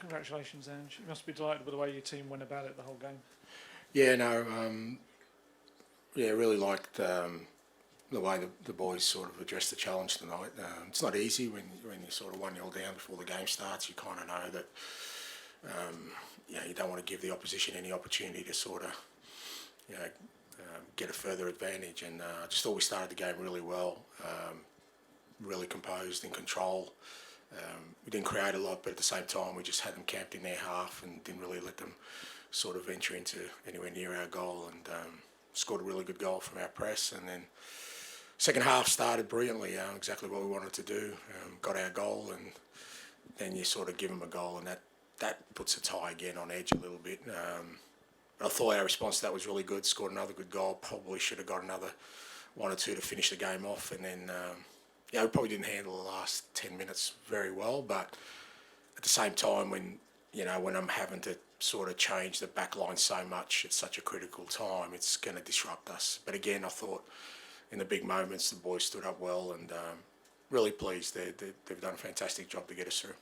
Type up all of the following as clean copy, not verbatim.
Congratulations, Ange. You must be delighted with the way your team went about it the whole game. Yeah, no, really liked the way the boys sort of addressed the challenge tonight. It's not easy when you're sort of 1-0 down before the game starts. You kind of know that you don't want to give the opposition any opportunity to sort of get a further advantage. And I just thought we started the game really well, really composed, in control. We didn't create a lot, but at the same time we just had them camped in their half and didn't really let them sort of venture into anywhere near our goal, and scored a really good goal from our press. And then second half started brilliantly, exactly what we wanted to do. Got our goal, and then you sort of give them a goal, and that puts a tie again on edge a little bit. I thought our response to that was really good. Scored another good goal. Probably should have got another 1 or 2 to finish the game off, and then we probably didn't handle the last 10 minutes very well. But at the same time, when I'm having to sort of change the back line so much at such a critical time, it's going to disrupt us. But again, I thought in the big moments the boys stood up well, and really pleased. They've done a fantastic job to get us through.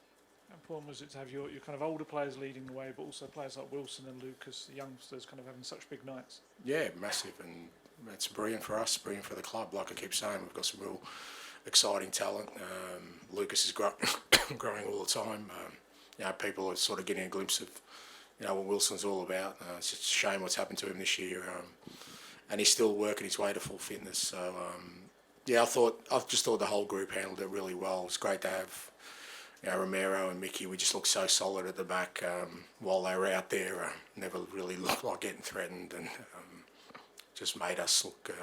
How important was it to have your kind of older players leading the way, but also players like Wilson and Lucas, the youngsters, kind of having such big nights? Yeah, massive, and it's brilliant for us, brilliant for the club. Like I keep saying, we've got some real exciting talent. Lucas is growing all the time. People are sort of getting a glimpse of what Wilson's all about. It's just a shame what's happened to him this year, and he's still working his way to full fitness. So I just thought the whole group handled it really well. It's great to have Romero and Mickey. We just looked so solid at the back while they were out there. Never really looked like getting threatened, and just made us look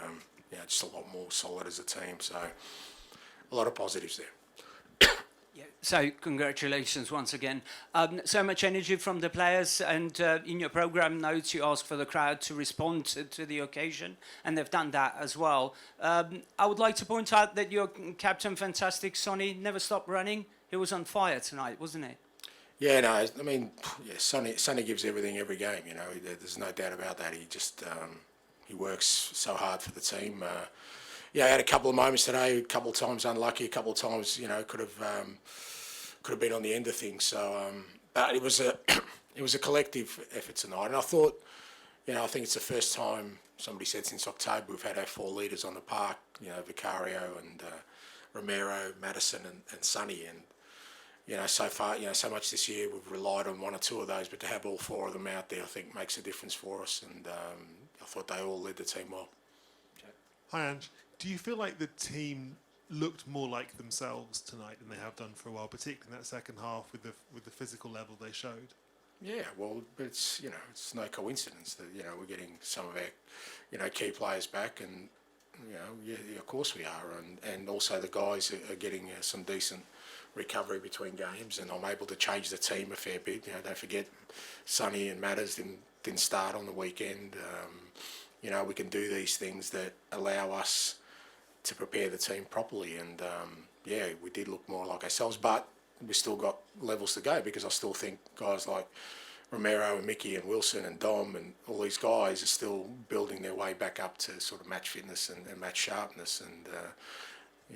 just a lot more solid as a team. So a lot of positives there. So congratulations once again. So much energy from the players, and in your programme notes you asked for the crowd to respond to the occasion, and they've done that as well. I would like to point out that your captain, fantastic Sonny, never stopped running. He was on fire tonight, wasn't he? Yeah, no, I mean, Sonny gives everything every game, there's no doubt about that. He just, he works so hard for the team. I had a couple of moments today, a couple of times unlucky, a couple of times, could have been on the end of things. So, but it was a collective effort tonight, and I thought, I think it's the first time, somebody said since October, we've had our 4 leaders on the park. Vicario and Romero, Madison, and Sonny, and so far, so much this year we've relied on 1 or 2 of those, but to have all 4 of them out there, I think makes a difference for us, and I thought they all led the team well. Hi, Ange. Do you feel like the team looked more like themselves tonight than they have done for a while, particularly in that second half with the physical level they showed? Yeah, well, it's it's no coincidence that we're getting some of our key players back, and of course we are, and also the guys are getting some decent recovery between games, and I'm able to change the team a fair bit. Don't forget, Sonny and Matters didn't start on the weekend. We can do these things that allow us to prepare the team properly, and we did look more like ourselves, but we still got levels to go, because I still think guys like Romero and Mickey and Wilson and Dom and all these guys are still building their way back up to sort of match fitness and match sharpness, and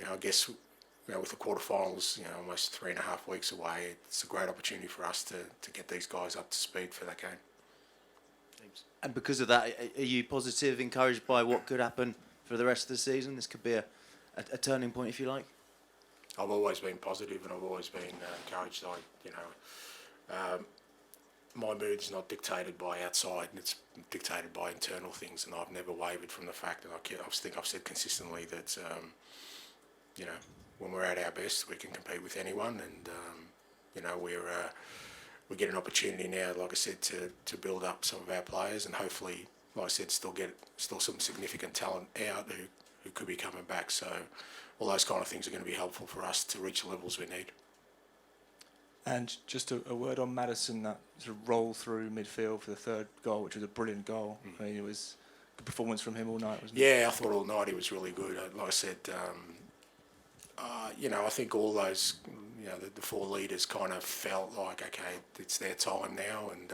I guess with the quarterfinals almost 3.5 weeks away, it's a great opportunity for us to get these guys up to speed for that game. And because of that, are you positive, encouraged by what could happen for the rest of the season? This could be a turning point, if you like. I've always been positive, and I've always been encouraged. My mood's not dictated by outside, and it's dictated by internal things, and I've never wavered from the fact that I think I've said consistently that when we're at our best, we can compete with anyone, and we get an opportunity now, like I said, to build up some of our players, and hopefully, like I said, still some significant talent out who could be coming back. So all those kind of things are going to be helpful for us to reach the levels we need. And just a word on Madison, that sort of roll through midfield for the 3rd goal, which was a brilliant goal. I mean, it was a good performance from him all night, wasn't it? Yeah, I thought all night he was really good. Like I said, I think all those, the 4 leaders kind of felt like, okay, it's their time now. And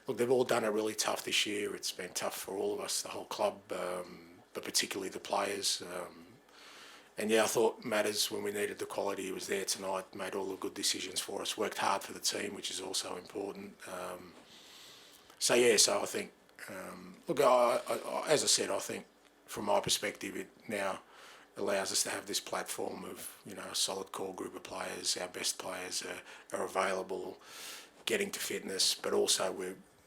look, they've all done it really tough this year. It's been tough for all of us, the whole club, but particularly the players. And yeah, I thought Matters, when we needed the quality, he was there tonight, made all the good decisions for us, worked hard for the team, which is also important. So I think, look, as I said, I think from my perspective, it now allows us to have this platform of, a solid core group of players. Our best players are available, getting to fitness, but also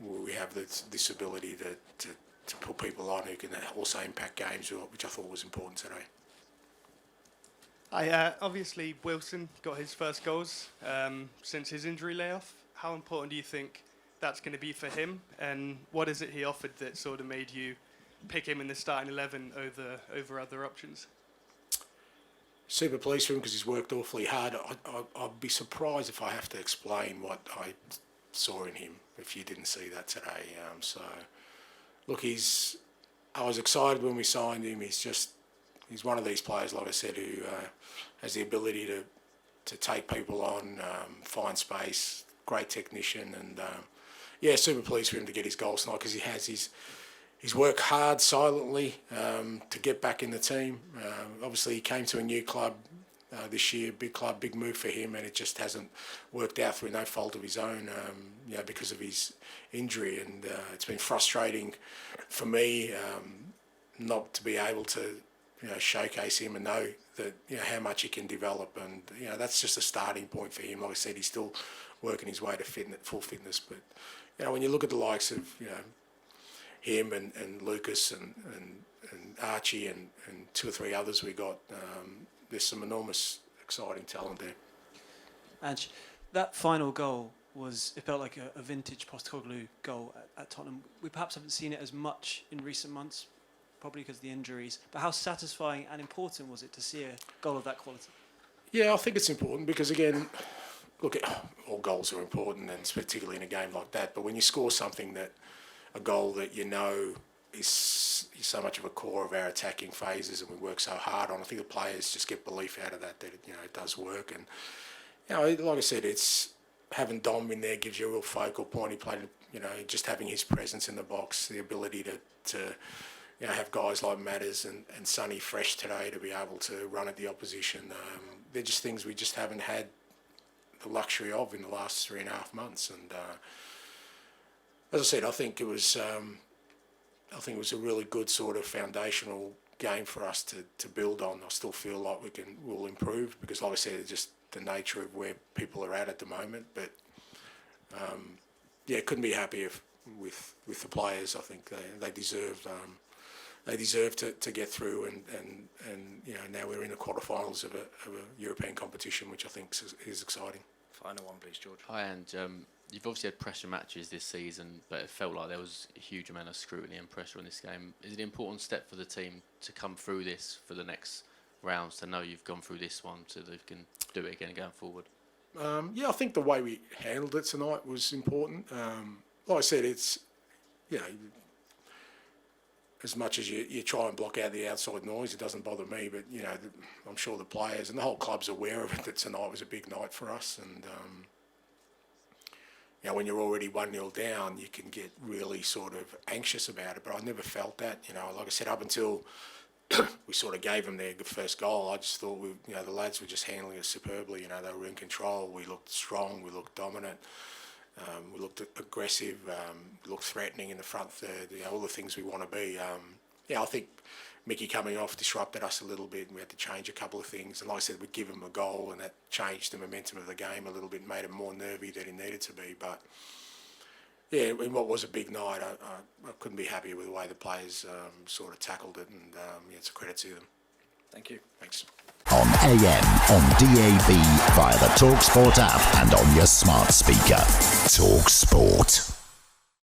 we have this ability to put people on who can also impact games, which I thought was important today. Obviously, Wilson got his first goals since his injury layoff. How important do you think that's going to be for him? And what is it he offered that sort of made you pick him in the starting 11 over other options? Super pleased for him because he's worked awfully hard. I'd be surprised if I have to explain what I saw in him if you didn't see that today. Look, I was excited when we signed him. He's one of these players, like I said, who has the ability to take people on, find space, great technician, and super pleased for him to get his goals tonight because he's worked hard silently to get back in the team. Obviously, he came to a new club this year, big club, big move for him, and it just hasn't worked out through no fault of his own, because of his injury. And it's been frustrating for me not to be able to showcase him and know that how much he can develop, and that's just a starting point for him. Like I said, he's still working his way to full fitness. But when you look at the likes of him and Lucas and Archie and two or three others we got, there's some enormous exciting talent there. Ange, that final goal it felt like a vintage Postecoglou goal at Tottenham. We perhaps haven't seen it as much in recent months, probably because of the injuries, but how satisfying and important was it to see a goal of that quality? Yeah, I think it's important because, again, look, all goals are important, and particularly in a game like that, but when you score a goal that is so much of a core of our attacking phases and we work so hard on, I think the players just get belief out of that it does work. And, like I said, it's having Dom in there gives you a real focal point. He played, just having his presence in the box, the ability to have guys like Matters and Sonny fresh today to be able to run at the opposition. They're just things we just haven't had the luxury of in the last 3.5 months. And as I said, I think it was a really good sort of foundational game for us to build on. I still feel like we'll improve because, like I said, it's just the nature of where people are at the moment. But couldn't be happier with the players. I think they deserved. They deserve to get through, and now we're in the quarterfinals of a European competition, which I think is exciting. Final one, please, George. Hi, and you've obviously had pressure matches this season, but it felt like there was a huge amount of scrutiny and pressure in this game. Is it an important step for the team to come through this for the next rounds, to know you've gone through this one so they can do it again going forward? I think the way we handled it tonight was important. Like I said, it's, as much as you try and block out the outside noise, it doesn't bother me. But, I'm sure the players and the whole club's aware of it, that tonight was a big night for us. And, when you're already 1-0 down, you can get really sort of anxious about it. But I never felt that. Like I said, up until we sort of gave them their first goal, I just thought the lads were just handling it superbly. They were in control. We looked strong. We looked dominant. We looked aggressive, we looked threatening in the front third, all the things we want to be. I think Mickey coming off disrupted us a little bit, and we had to change a couple of things. And like I said, we'd give him a goal, and that changed the momentum of the game a little bit, made him more nervy than he needed to be. But, in what was a big night, I couldn't be happier with the way the players sort of tackled it, and it's a credit to them. Thank you. Thanks. On AM, on DAB, via the talkSPORT app and on your smart speaker. talkSPORT.